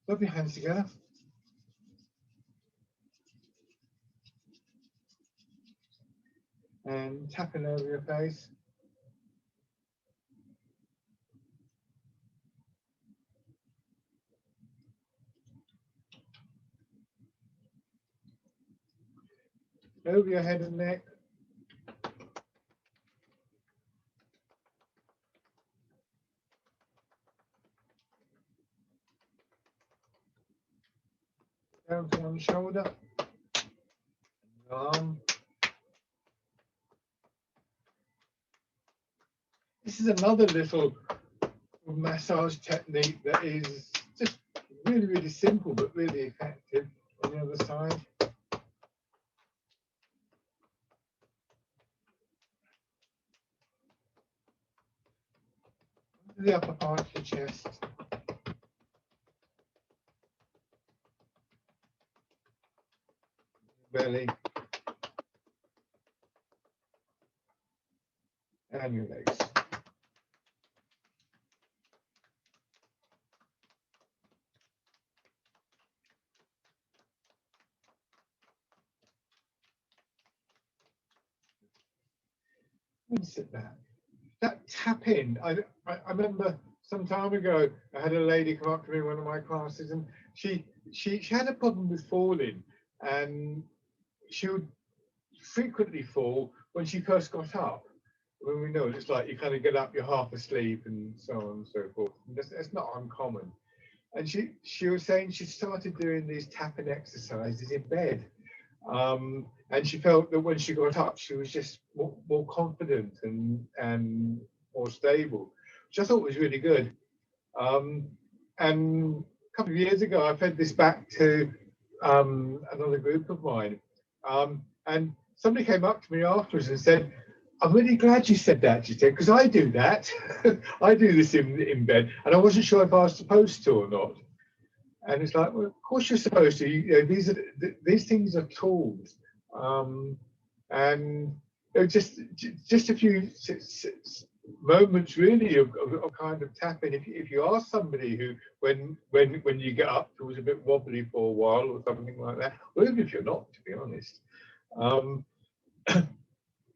Rub your hands together. And tapping over your face. Over your head and neck. Down to one shoulder. Arm. This is another little massage technique that is just really, really simple but really effective. On the other side. The upper part of your chest. Belly. And your legs. And sit back. That tap in, I remember some time ago, I had a lady come up to me in one of my classes, and she had a problem with falling, and she would frequently fall when she first got up. When we know it's like you kind of get up, you're half asleep, and so on and so forth. And that's not uncommon. And she was saying she started doing these tapping exercises in bed. And she felt that when she got up, she was just more confident and more stable, which I thought was really good. And a couple of years ago, I fed this back to another group of mine. And somebody came up to me afterwards and said, "I'm really glad you said that," she said, "because I do that. I do this in bed, and I wasn't sure if I was supposed to or not." And it's like, well, of course you're supposed to. You know, these things are tools, and just a few moments really of kind of tapping. If you ask somebody who, when you get up, who was a bit wobbly for a while or something like that, or even if you're not, to be honest,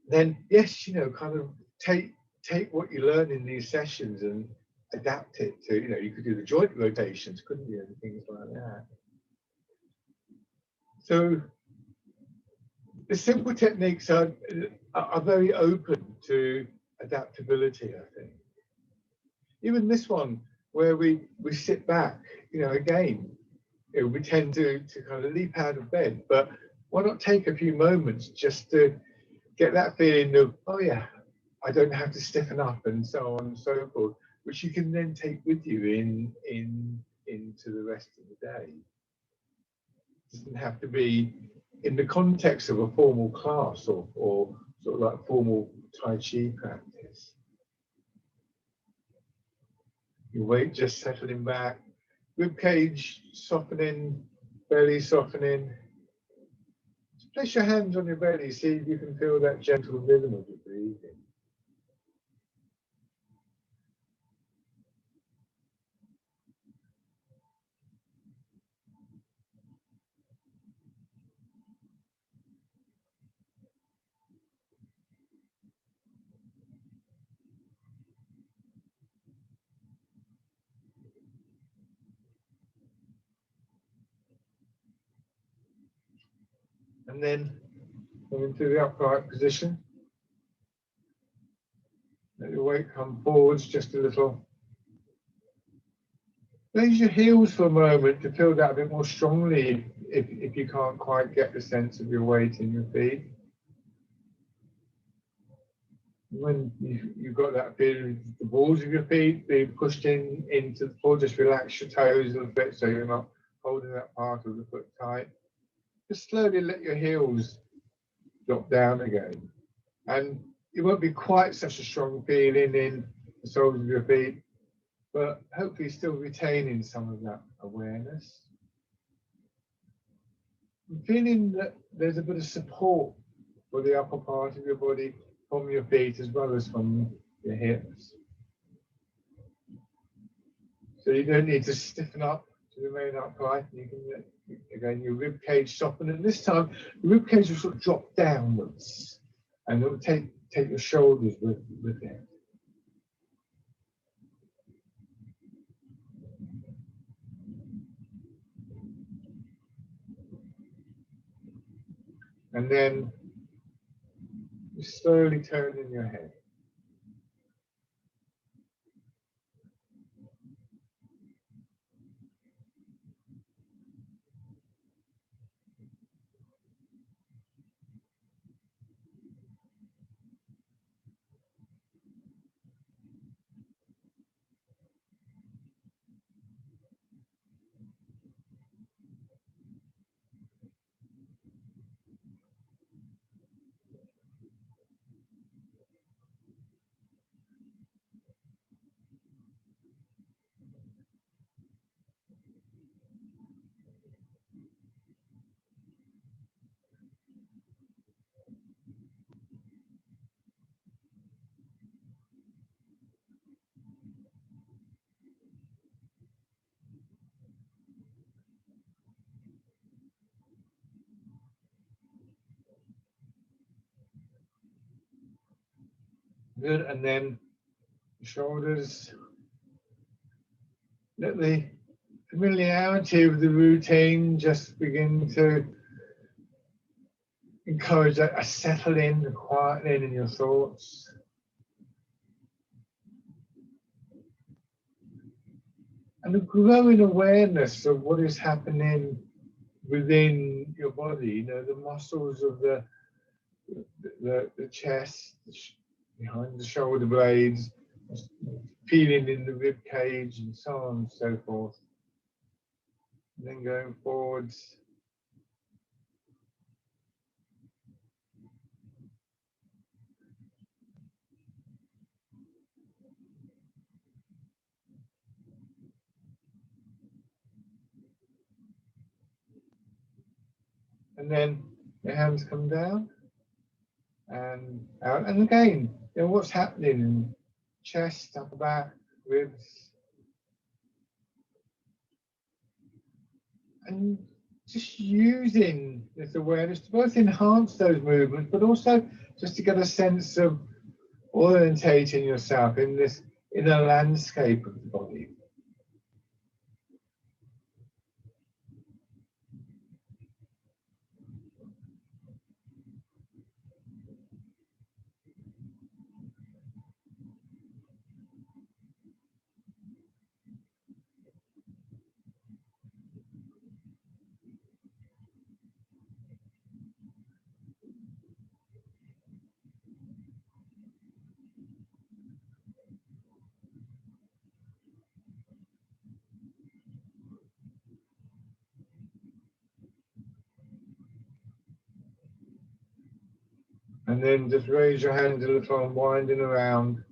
then yes, you know, kind of take what you learn in these sessions and adapt it to, you know, you could do the joint rotations, couldn't you, and things like that. So the simple techniques are very open to adaptability, I think. Even this one where we sit back, you know, again, you know, we tend to kind of leap out of bed, but why not take a few moments just to get that feeling of, oh yeah, I don't have to stiffen up, and so on and so forth, which you can then take with you into the rest of the day. It doesn't have to be in the context of a formal class or sort of like formal Tai Chi practice. Your weight just settling back, rib cage softening, belly softening. Just place your hands on your belly, see if you can feel that gentle rhythm of your breathing. And then come into the upright position. Let your weight come forwards just a little. Raise your heels for a moment to feel that a bit more strongly if you can't quite get the sense of your weight in your feet. When you've got that feeling, the balls of your feet being pushed into the floor, just relax your toes a little bit so you're not holding that part of the foot tight. Just slowly let your heels drop down again. And it won't be quite such a strong feeling in the soles of your feet, but hopefully still retaining some of that awareness. And feeling that there's a bit of support for the upper part of your body from your feet as well as from your hips. So you don't need to stiffen up remain upright. You can again your rib cage soften, and this time the rib cage will sort of drop downwards, and it will take your shoulders with it. And then you slowly turn in your head. Good, and then the shoulders. Let the familiarity of the routine just begin to encourage a settling, a quietening in your thoughts. And a growing awareness of what is happening within your body. You know, the muscles of the chest, behind the shoulder blades, feeling in the rib cage, and so on and so forth. And then going forwards. And then the hands come down and out. And again, you know, what's happening in chest, upper back, ribs. And just using this awareness to both enhance those movements, but also just to get a sense of orientating yourself in this inner landscape of the body. And then just raise your hands a little and winding around.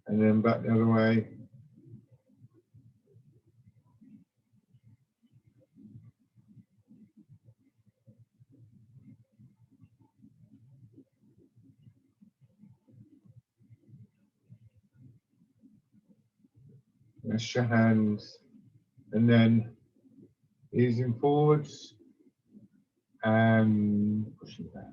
And then back the other way. Rest your hands, and then easing forwards and pushing back.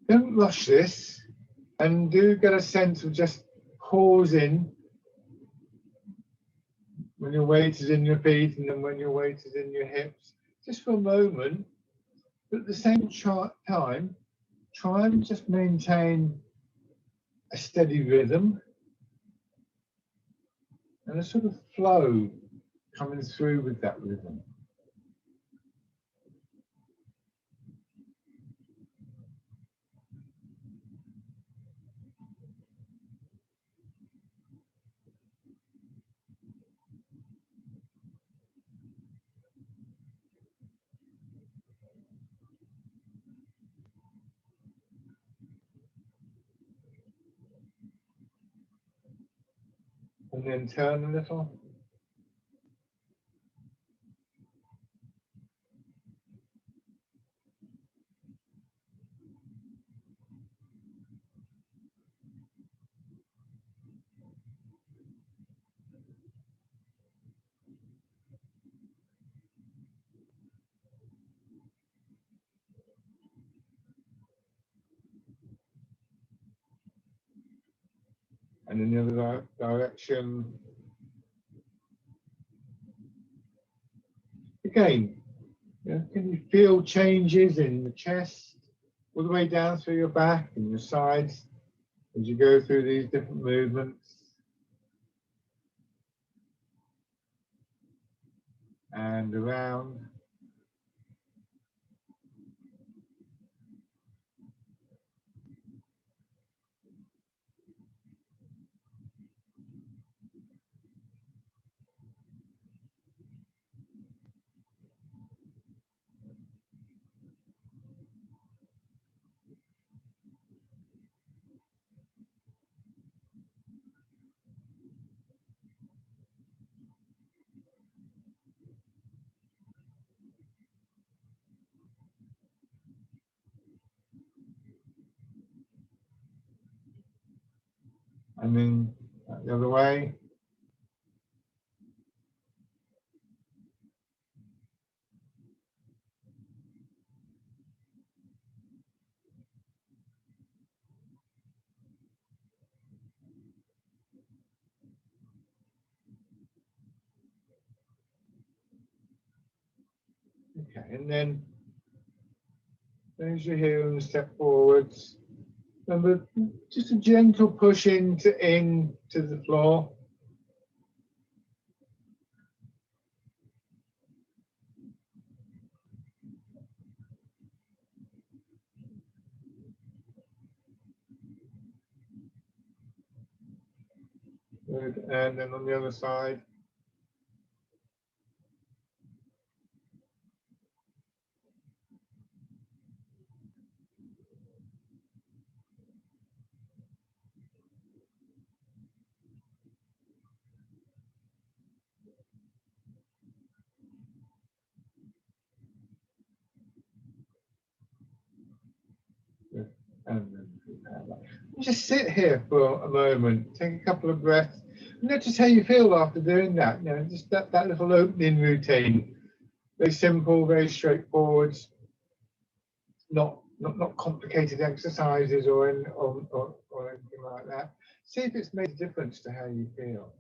Don't rush this, and do get a sense of just pausing when your weight is in your feet and then when your weight is in your hips, just for a moment. But at the same time, try and just maintain a steady rhythm. and a sort of flow coming through with that rhythm. And then turn a little. And in the other direction. Again, can you feel changes in the chest, all the way down through your back and your sides as you go through these different movements? And around. And then the other way. Okay, and then raise your heel and step forwards. Remember, just a gentle push into the floor. Good. And then on the other side. Good. And then just sit here for a moment, take a couple of breaths, and notice how you feel after doing that. Just that little opening routine. Very simple, very straightforward, not complicated exercises or anything like that. See if it's made a difference to how you feel.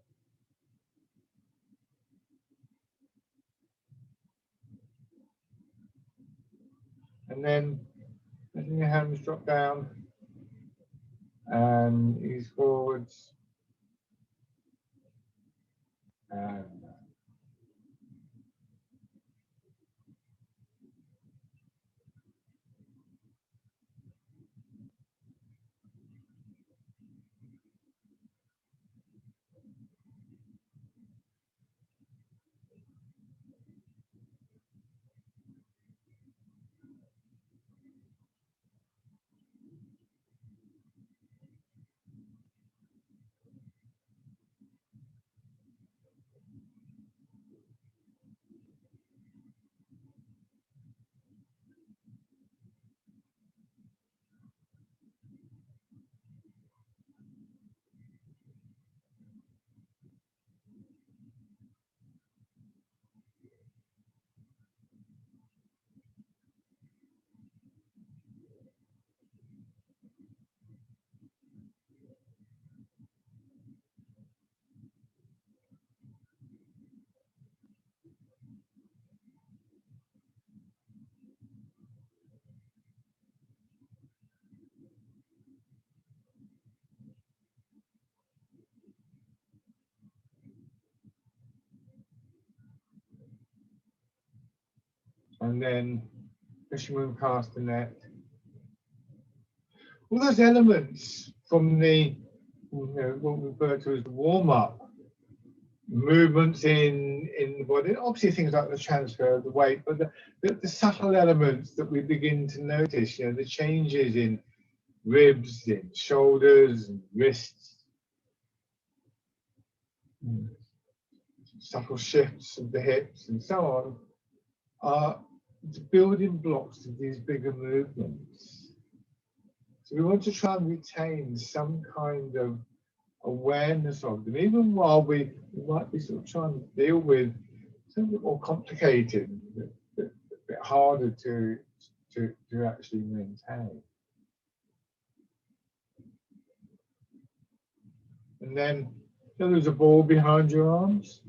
And then letting your hands drop down and ease forwards. And and then fisherman cast the net. All those elements from the, what we refer to as the warm-up, movements in the body, obviously things like the transfer of the weight, but the subtle elements that we begin to notice, the changes in ribs, in shoulders, and wrists, subtle shifts of the hips, and so on, are the building blocks of these bigger movements. So we want to try and retain some kind of awareness of them, even while we might be sort of trying to deal with something more complicated, a bit harder to actually maintain. And then there's a ball behind your arms.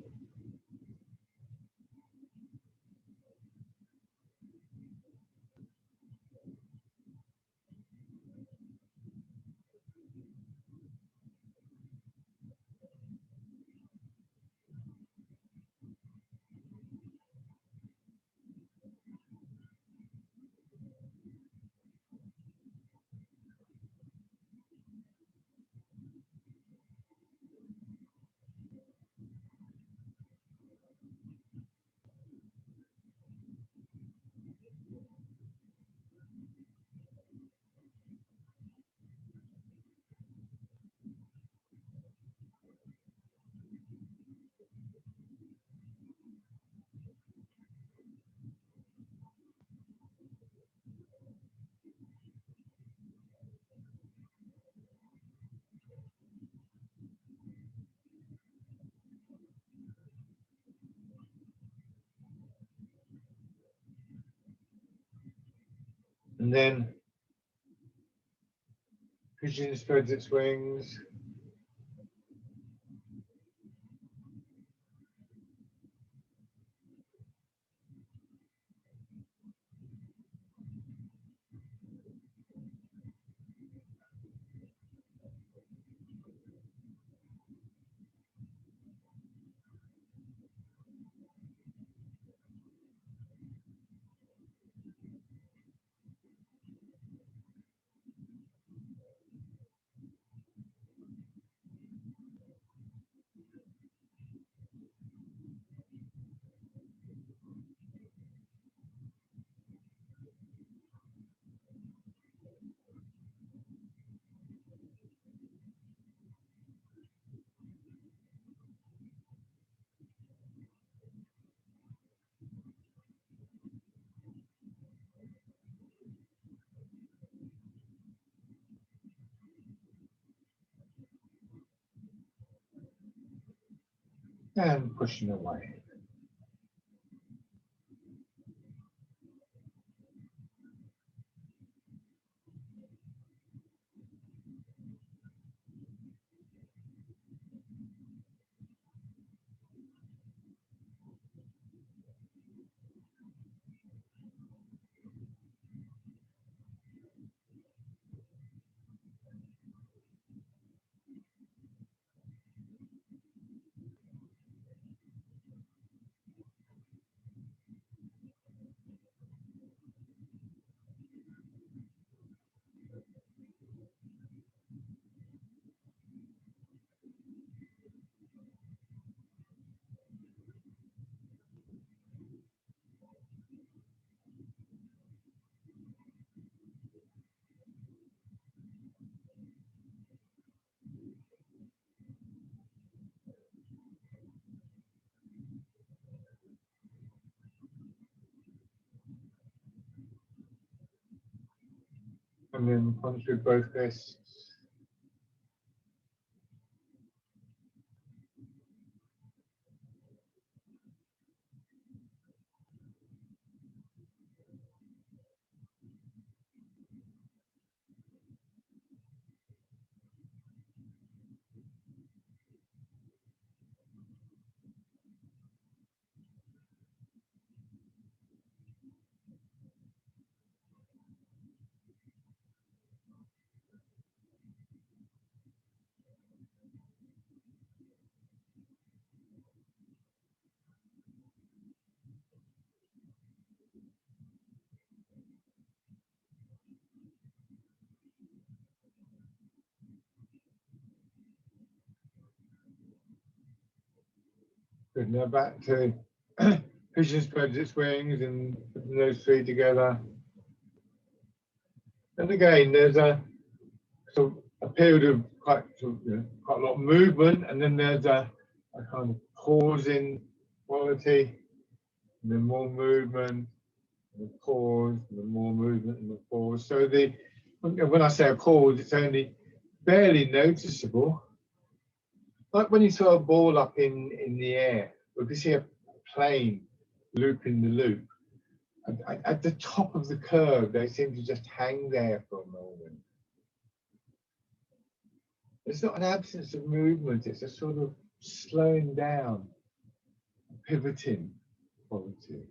And then pigeon spreads its wings. And pushing away. And then punch with both fists. Good. Now back to pigeon spreads its wings and putting those three together. And again, there's a sort of a period of quite quite a lot of movement, and then there's a kind of pausing quality, and then more movement, and a pause, and then more movement, and a pause. So when I say a pause, it's only barely noticeable. Like when you throw a ball up in the air, or if you see a plane looping the loop, at the top of the curve, they seem to just hang there for a moment. It's not an absence of movement, it's a sort of slowing down, pivoting quality.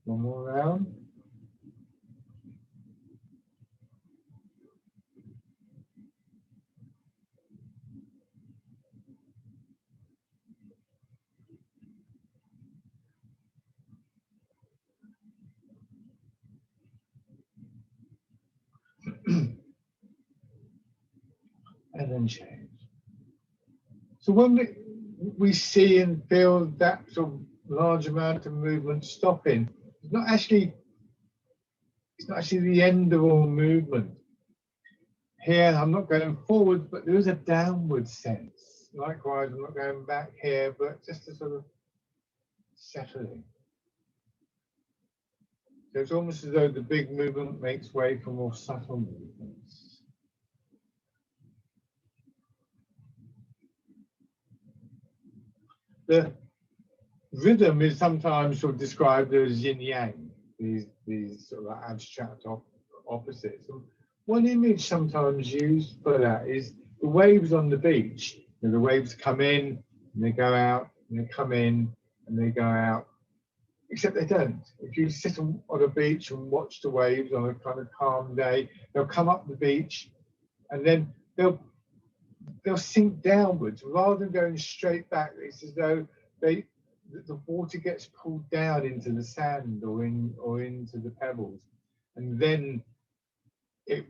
One more round. And then change. So when we see and feel that sort of large amount of movement stopping, it's not actually the end of all movement. Here, I'm not going forward, but there is a downward sense. Likewise, I'm not going back here, but just a sort of settling. So it's almost as though the big movement makes way for more subtle movements. The rhythm is sometimes sort of described as yin-yang, these sort of abstract opposites. And one image sometimes used for that is the waves on the beach. You know, the waves come in, and they go out, and they come in, and they go out. Except they don't. If you sit on a beach and watch the waves on a kind of calm day, they'll come up the beach, and then they'll sink downwards rather than going straight back. It's as though the water gets pulled down into the sand or into the pebbles, and then it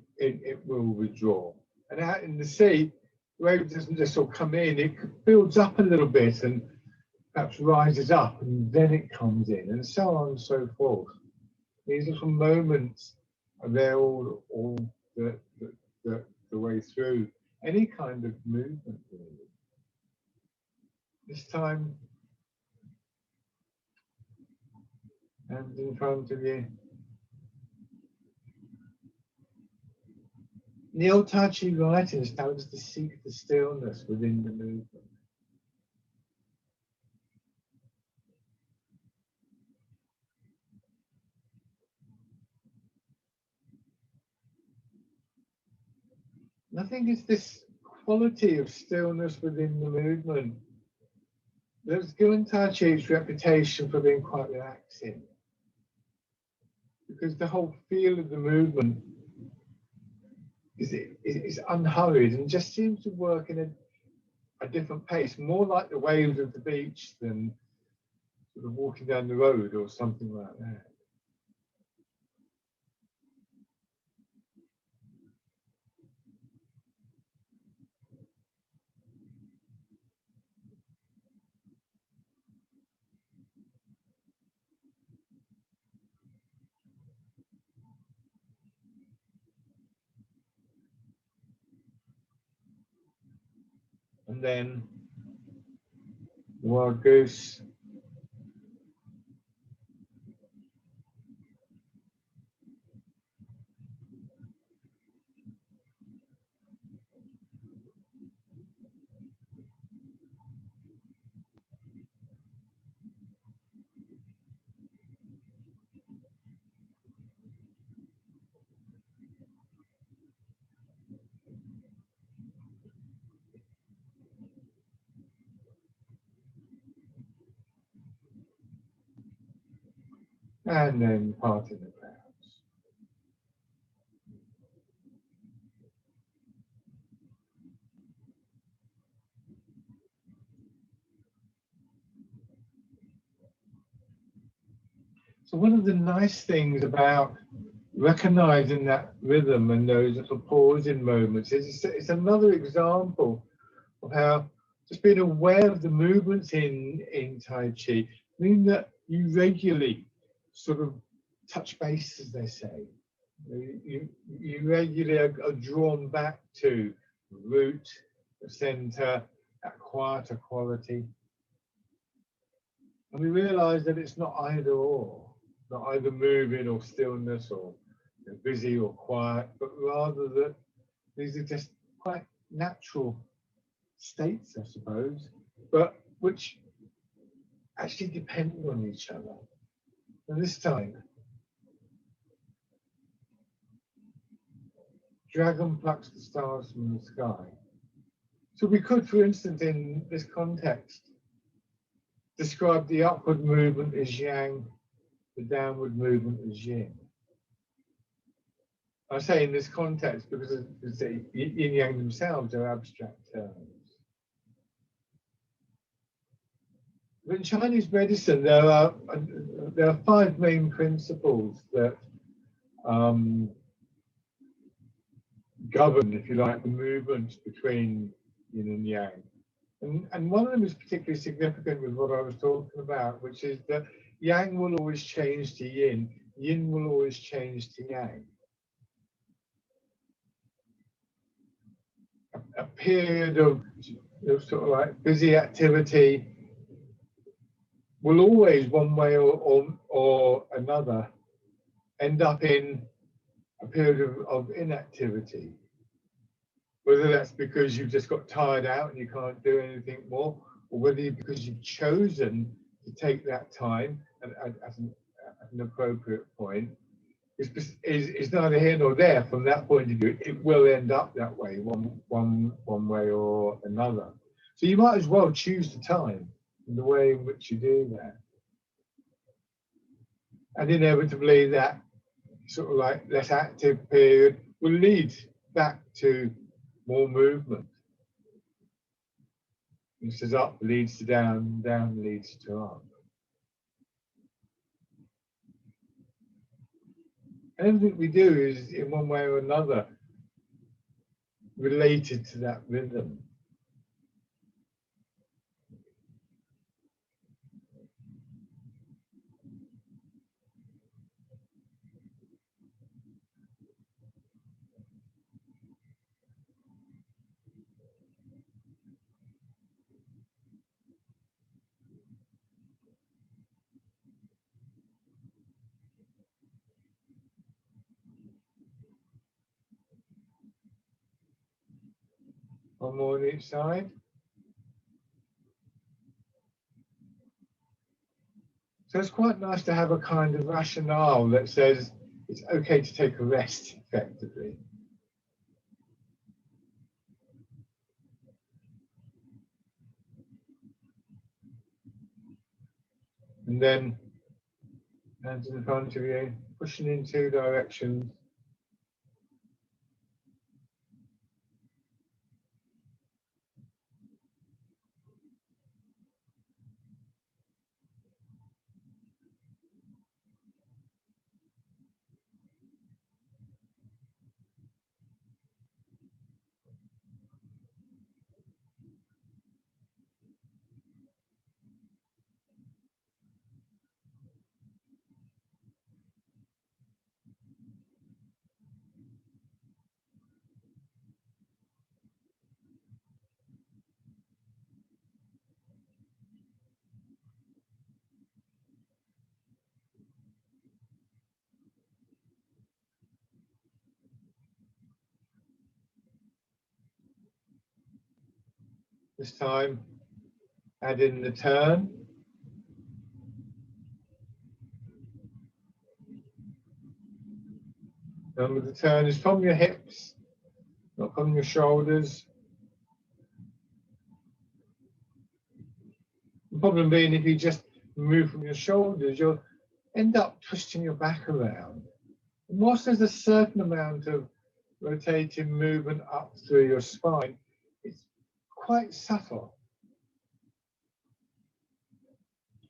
will withdraw. And out in the sea, the wave doesn't just sort of come in; it builds up a little bit and perhaps rises up, and then it comes in, and so on and so forth. These little moments are there all the way through any kind of movement, really. This time, hands in front of you. In the old Tai Chi writings tells us to seek the stillness within the movement. And I think it's this quality of stillness within the movement that's given Tai Chi its reputation for being quite relaxing. Because the whole feel of the movement is unhurried and just seems to work in a different pace, more like the waves of the beach than sort of walking down the road or something like that. And then the wild goose. and then parting the clouds. So one of the nice things about recognizing that rhythm and those little pausing moments is it's another example of how just being aware of the movements in Tai Chi mean that you regularly sort of touch base, as they say. You regularly are drawn back to the root, the center, that quieter quality. And we realize that it's not either or, not either moving or stillness or busy or quiet, but rather that these are just quite natural states, I suppose, but which actually depend on each other. And this time, dragon plucks the stars from the sky. So we could, for instance, in this context, describe the upward movement as yang, the downward movement as yin. I say in this context because yin and yang themselves are abstract terms. But in Chinese medicine, there are 5 main principles that govern, if you like, the movements between yin and yang. And one of them is particularly significant with what I was talking about, which is that yang will always change to yin, yin will always change to yang. A period of sort of like busy activity will always, one way or another, end up in a period of inactivity. Whether that's because you've just got tired out and you can't do anything more, or whether because you've chosen to take that time at an appropriate point, is neither here nor there from that point of view. It will end up that way, one way or another. So you might as well choose the time and the way in which you do that. And inevitably that sort of like less active period will lead back to more movement. It says up leads to down, down leads to up. Everything we do is in one way or another related to that rhythm. One more on each side. So it's quite nice to have a kind of rationale that says it's okay to take a rest effectively. And then hands in front of you, pushing in 2 directions. This time, add in the turn. Remember, the turn is from your hips, not from your shoulders. The problem being, if you just move from your shoulders, you're end up twisting your back around. And whilst there's a certain amount of rotating movement up through your spine, it's quite subtle.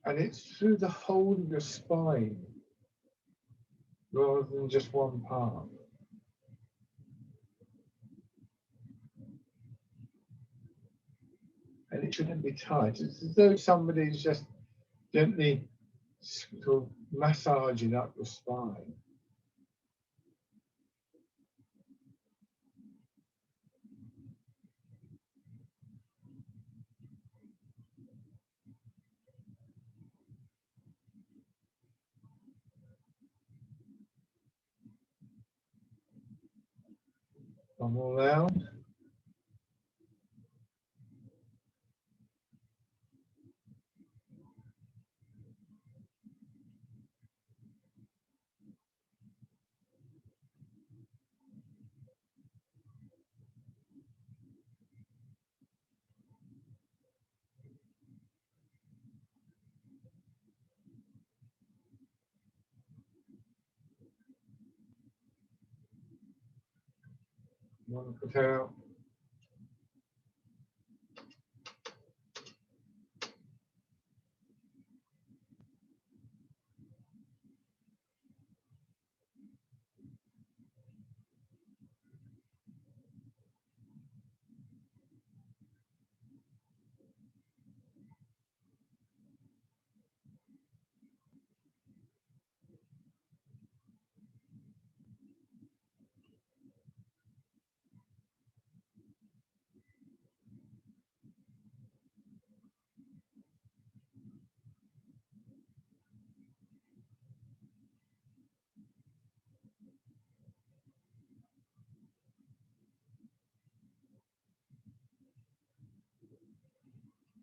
And it's through the whole of your spine rather than just one part. And it shouldn't be tight. It's as though somebody's just gently sort of massaging up your spine. One more round. One foot out.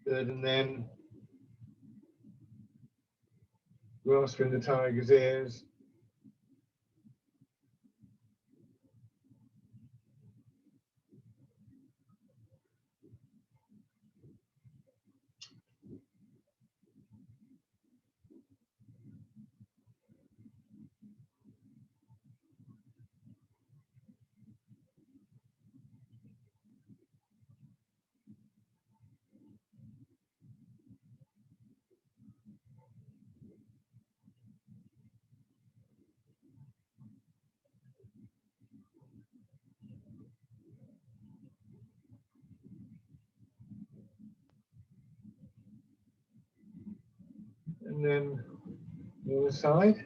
Good, and then grasping the tiger's ears. And then the other side.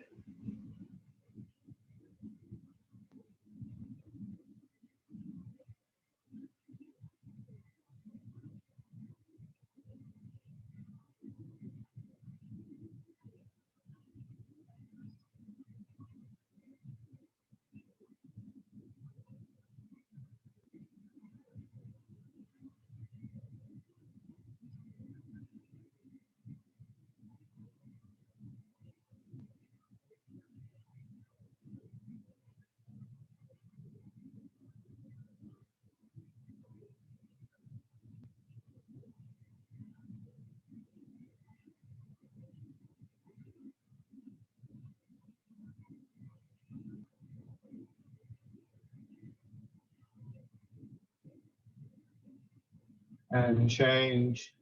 And change.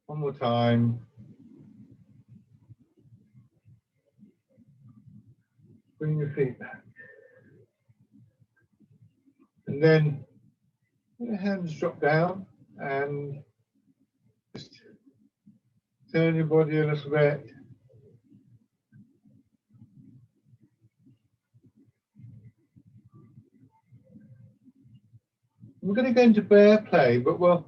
One more time. Bring your feet back. And then your hands drop down and just turn your body a little bit. We're going to go into bear play, but we'll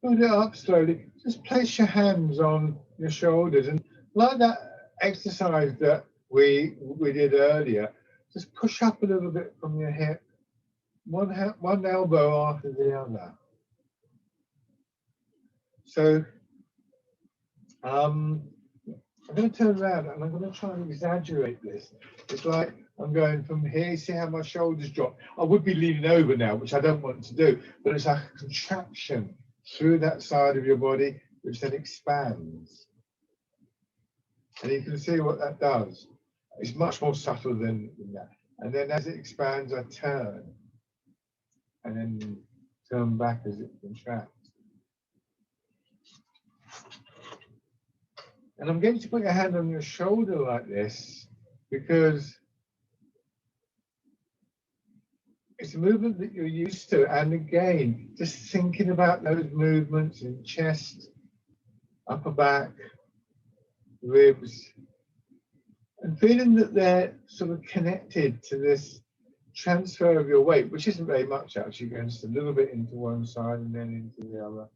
build it up slowly. Just place your hands on your shoulders, and like that exercise that we did earlier, just push up a little bit from your hip, one elbow after the other. So I'm going to turn around and I'm going to try and exaggerate this. It's like I'm going from here. You see how my shoulders drop? I would be leaning over now, which I don't want to do, but it's like a contraction through that side of your body, which then expands. And you can see what that does. It's much more subtle than that. And then as it expands, I turn and then turn back as it contracts. And I'm going to put your hand on your shoulder like this because it's a movement that you're used to. And again, just thinking about those movements in chest, upper back, ribs, and feeling that they're sort of connected to this transfer of your weight, which isn't very much actually, going just a little bit into one side and then into the other.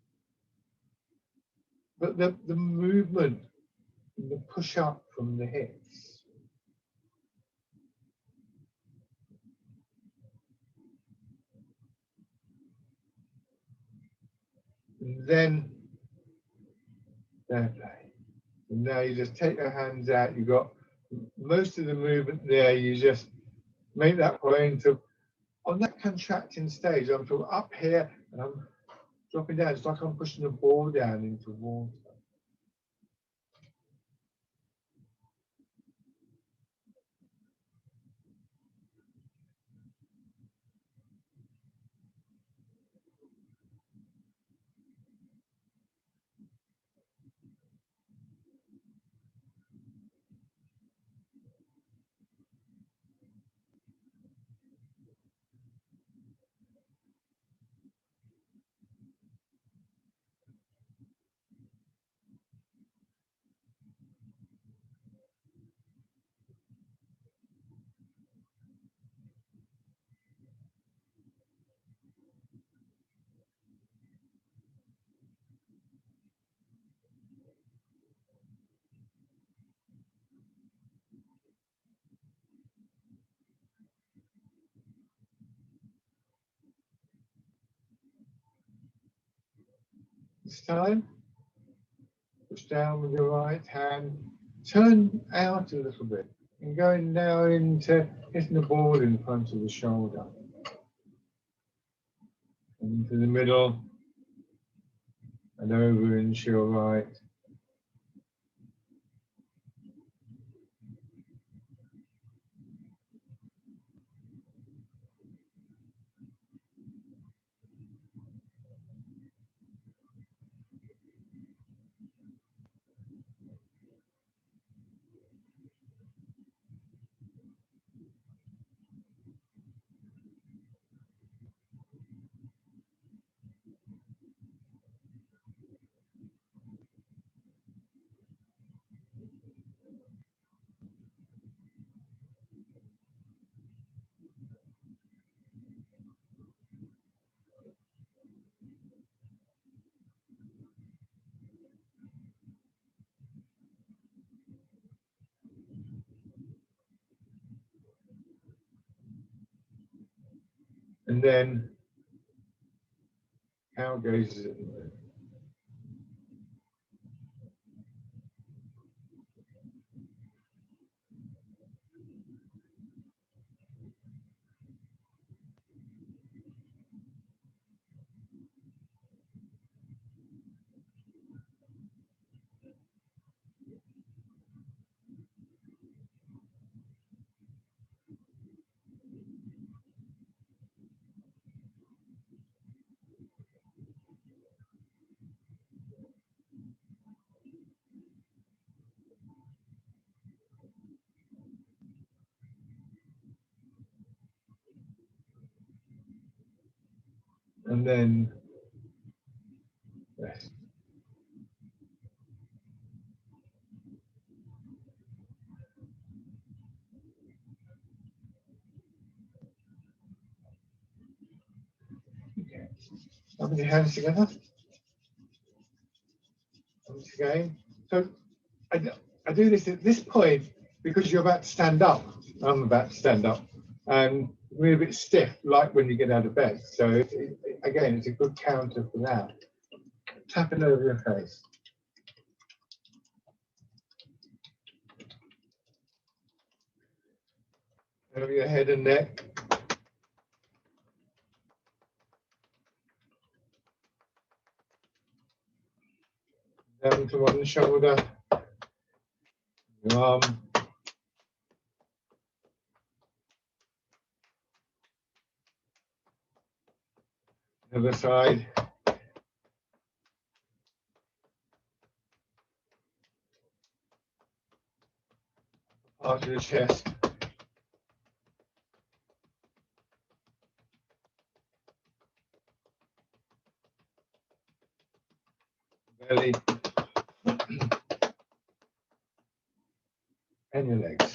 But the movement, the push up from the hips. And then fair play. And now you just take your hands out. You've got most of the movement there. You just make that way into, on that contracting stage, I'm from up here and I'm dropping down. It's like I'm pushing a ball down into water. This time, push down with your right hand, turn out a little bit, and going now into hitting the ball in front of the shoulder. Into the middle, and over into your right. And then cow gazes at the moon. And then rest. Okay. Rubbing your hands together. Once again. So I do this at this point because you're about to stand up. I'm about to stand up, and we're a bit stiff, like when you get out of bed. So again, it's a good counter for that. Tapping over your face. Over your head and neck. Down to one shoulder. Your arm. Other side. Part of the chest. Belly. And your legs.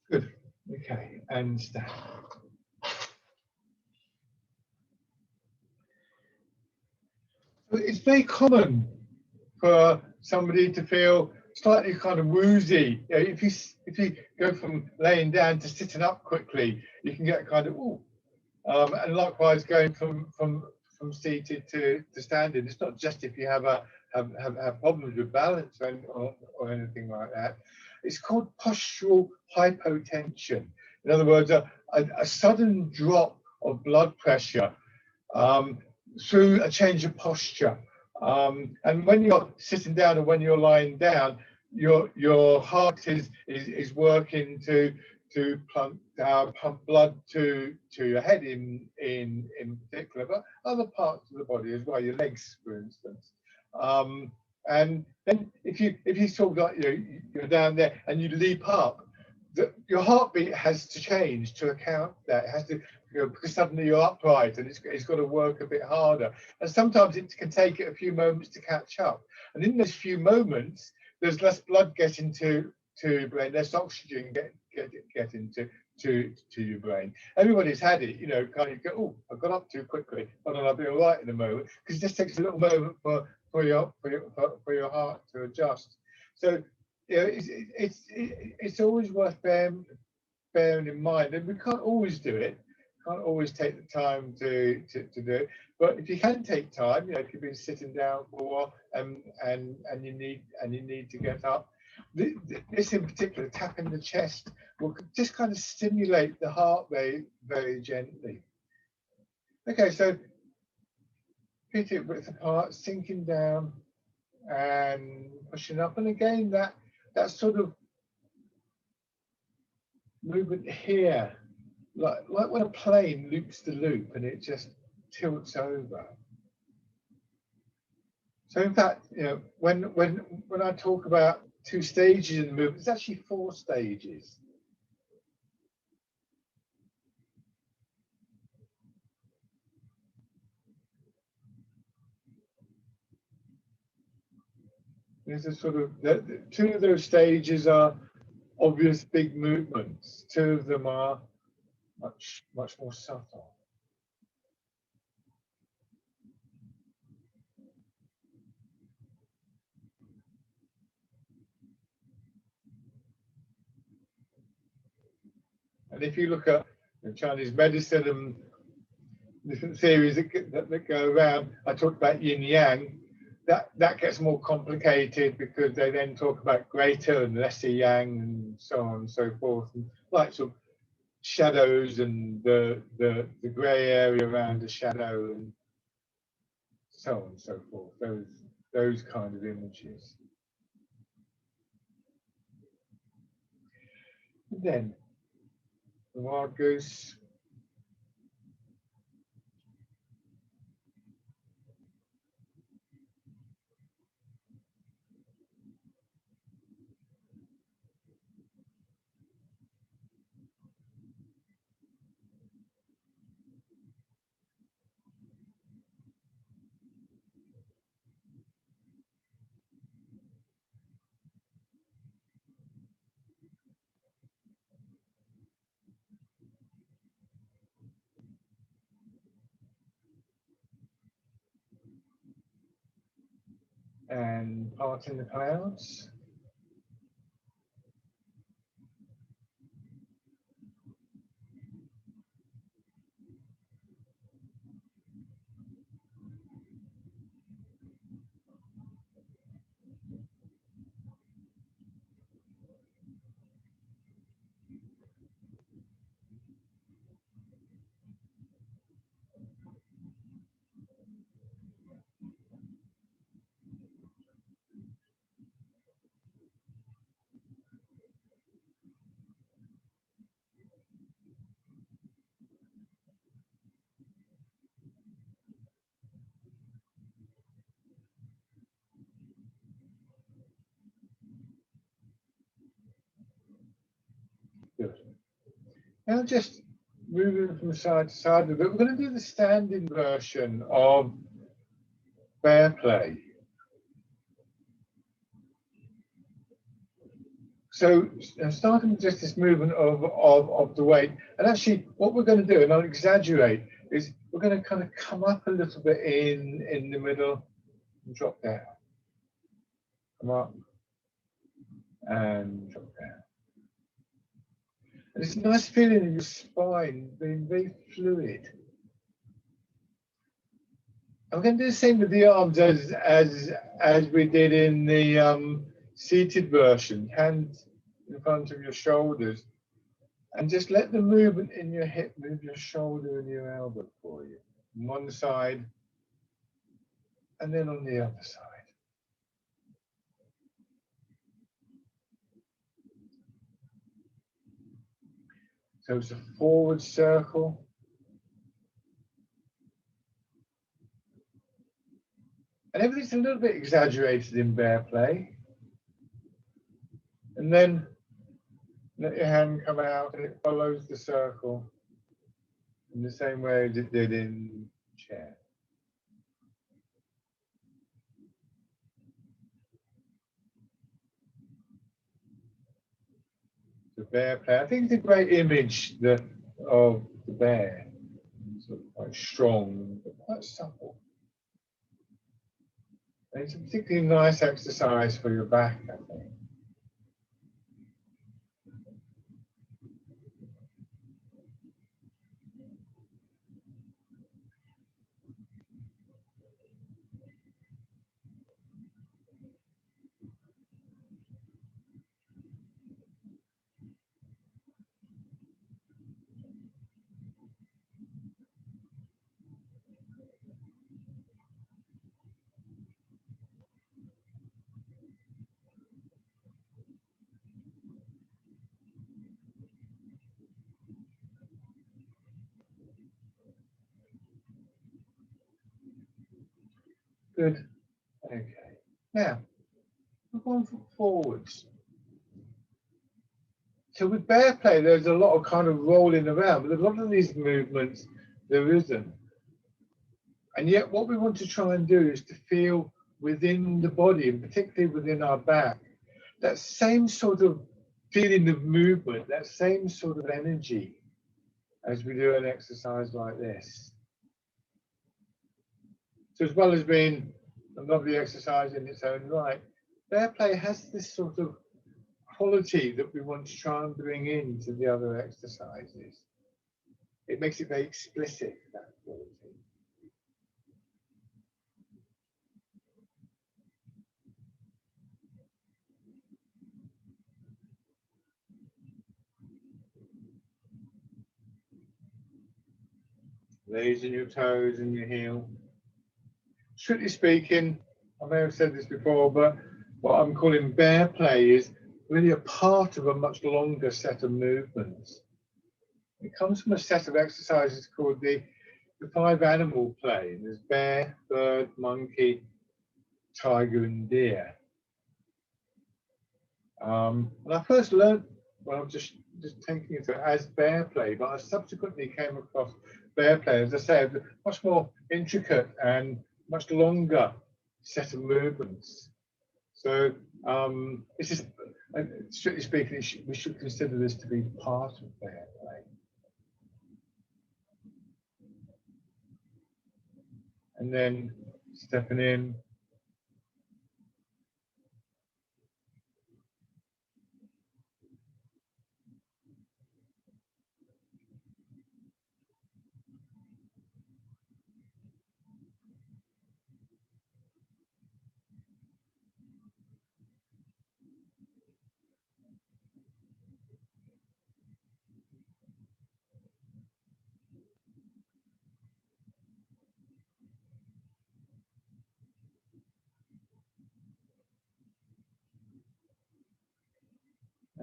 Good. Okay, and stand. It's very common for somebody to feel slightly kind of woozy. You know, if you go from laying down to sitting up quickly, you can get kind of ooh. And likewise, going from seated to standing. It's not just if you have problems with balance or anything like that. It's called postural hypotension. In other words, a sudden drop of blood pressure through a change of posture. And when you're sitting down and when you're lying down, your heart is working to pump blood to your head in particular, but other parts of the body as well, your legs, for instance. And then if you sort of like you're down there and you leap up, your heartbeat has to change to account that. It has to, because suddenly you're upright and it's got to work a bit harder. And sometimes it can take a few moments to catch up. And in those few moments, there's less blood getting to your brain, less oxygen get into your brain. Everybody's had it, kind of go, oh, I got up too quickly, but then I'll be all right in a moment, because it just takes a little moment for your heart to adjust. So it's always worth bearing in mind, and we can't always do it. Can't always take the time to do it, but if you can take time, if you've been sitting down for a while and you need to get up, this in particular, tapping the chest, will just kind of stimulate the heart very, very gently. Okay, so feet hip width apart, sinking down and pushing up, and again that sort of movement here, like when a plane loops the loop and it just tilts over. So in fact, when I talk about 2 stages in the movement, it's actually 4 stages. There's a sort of 2 of those stages are obvious big movements. 2 of them are much more subtle. And if you look at Chinese medicine and different theories that go around, I talked about yin yang. That gets more complicated because they then talk about greater and lesser yang and so on and so forth, and like sort of shadows and the grey area around the shadow and so on and so forth. Those kind of images. And then the wild goose. and parting the clouds. Good. Now just moving from side to side a bit, we're going to do the standing version of bear play. So starting with just this movement of the weight, and actually what we're going to do, and I'll exaggerate, is we're going to kind of come up a little bit in the middle and drop down. Come up and drop down. And it's a nice feeling in your spine, being very fluid. I'm going to do the same with the arms as we did in the seated version. Hands in front of your shoulders, and just let the movement in your hip move your shoulder and your elbow for you. On one side, and then on the other side. So it's a forward circle. And everything's a little bit exaggerated in bear play. And then let your hand come out and it follows the circle in the same way as it did in chair. The bear play. I think it's a great image of the bear. Sort of quite strong, but quite supple. And it's a particularly nice exercise for your back, I think. Good. Okay. Now, we're going forwards. So with bear play, there's a lot of kind of rolling around, but a lot of these movements, there isn't. And yet what we want to try and do is to feel within the body, and particularly within our back, that same sort of feeling of movement, that same sort of energy as we do an exercise like this. So as well as being a lovely exercise in its own right, bear play has this sort of quality that we want to try and bring into the other exercises. It makes it very explicit, that quality. Raising your toes and your heel. Strictly speaking, I may have said this before, but what I'm calling bear play is really a part of a much longer set of movements. It comes from a set of exercises called the 5 animal play. There's bear, bird, monkey, tiger, and deer. And I first learned, well, I'm just taking it as bear play, but I subsequently came across bear play, as I said, much more intricate and much longer set of movements. So it's just, strictly speaking, we should consider this to be part of bear play. And then stepping in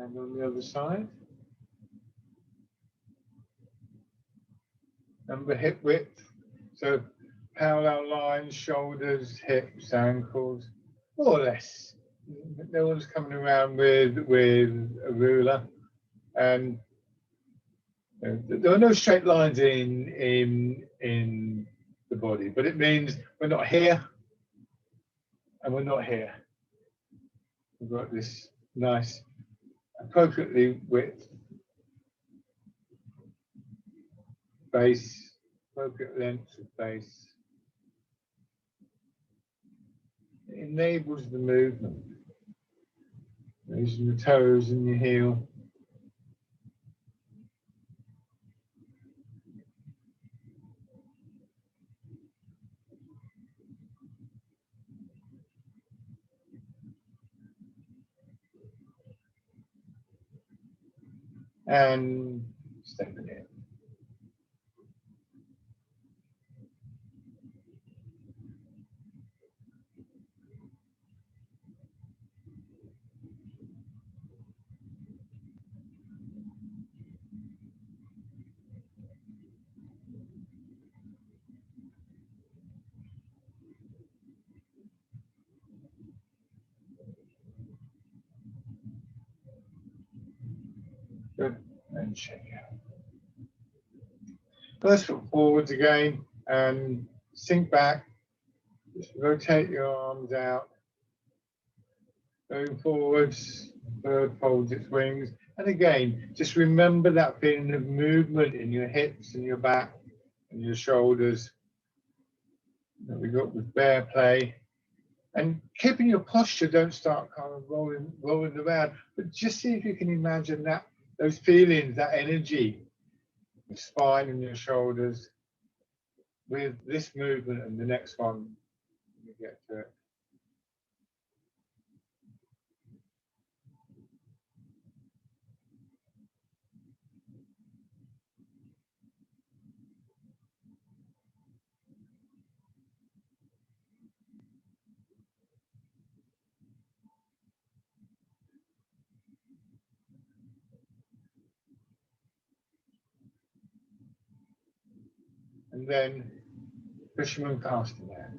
And on the other side. Number hip width. So parallel lines, shoulders, hips, ankles, more or less. No one's coming around with a ruler. And there are no straight lines in the body, but it means we're not here and we're not here. We've got this nice, appropriately width base, appropriate length of base. It enables the movement. Using your toes and your heel. And stepping in. Good. And shake out. Let's foot forwards again and sink back. Just rotate your arms out. Going forwards, bird folds its wings. And again, just remember that feeling of movement in your hips and your back and your shoulders that we got with bear play. And keeping your posture, don't start kind of rolling around, but just see if you can imagine that, those feelings, that energy, your spine and your shoulders with this movement and the next one when you get to it. And then fisherman casting net.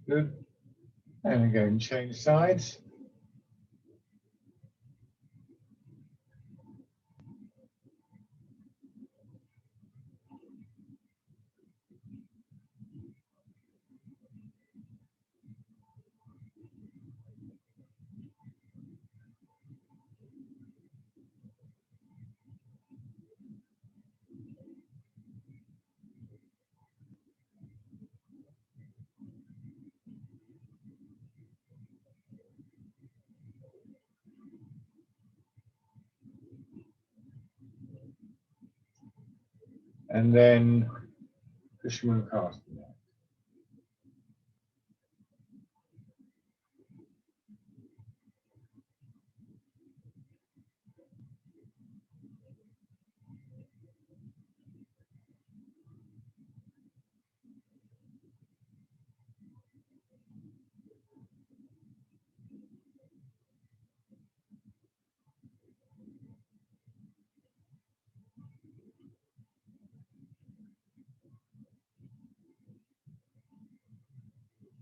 Good. And again, change sides. And then fisherman casting net.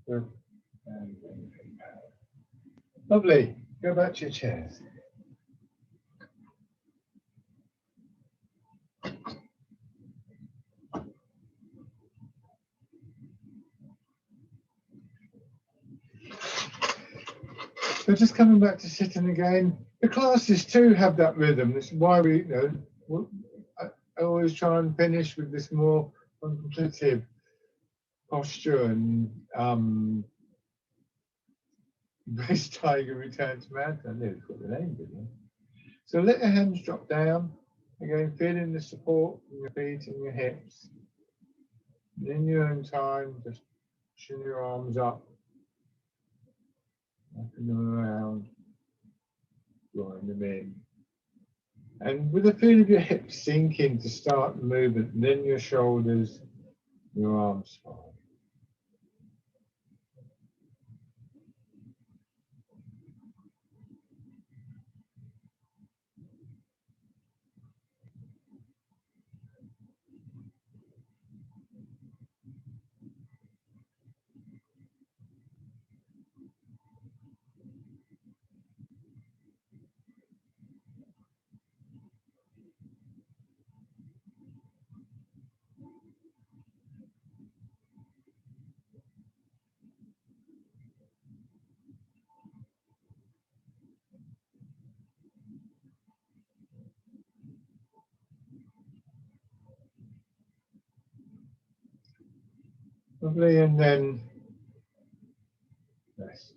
Good. And then lovely. Go back to your chairs. So just coming back to sitting again, the classes too have that rhythm. This is why we, I always try and finish with this more contemplative posture and Brace Tiger Return to Mountain. I nearly got the name, didn't I? So let your hands drop down. Again, feeling the support in your feet and your hips. And in your own time, just pushing your arms up and around, drawing them in. And with the feel of your hips sinking to start the movement, and then your shoulders, your arms forward. Lovely, and then rest.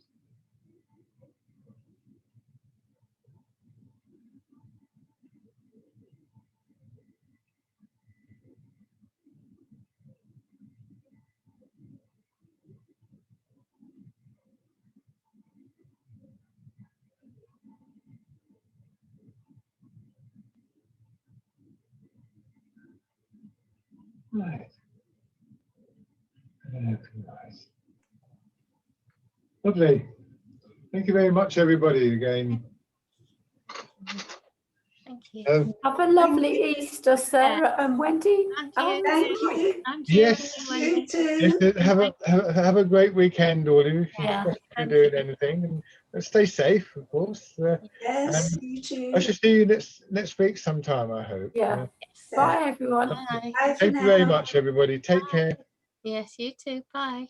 Right. And open your eyes. Lovely. Thank you very much, everybody, again. Thank you. Have a lovely Easter, Sarah and Wendy. Thank you. Yes. You too. Yes, have a great weekend, all of you. Yeah. If you're doing anything, and stay safe, of course. Yes, you too. I shall see you next week sometime, I hope. Yeah. Bye, everyone. Bye. Bye for Thank you very now. much, everybody. Take care. Yes, you too. Bye.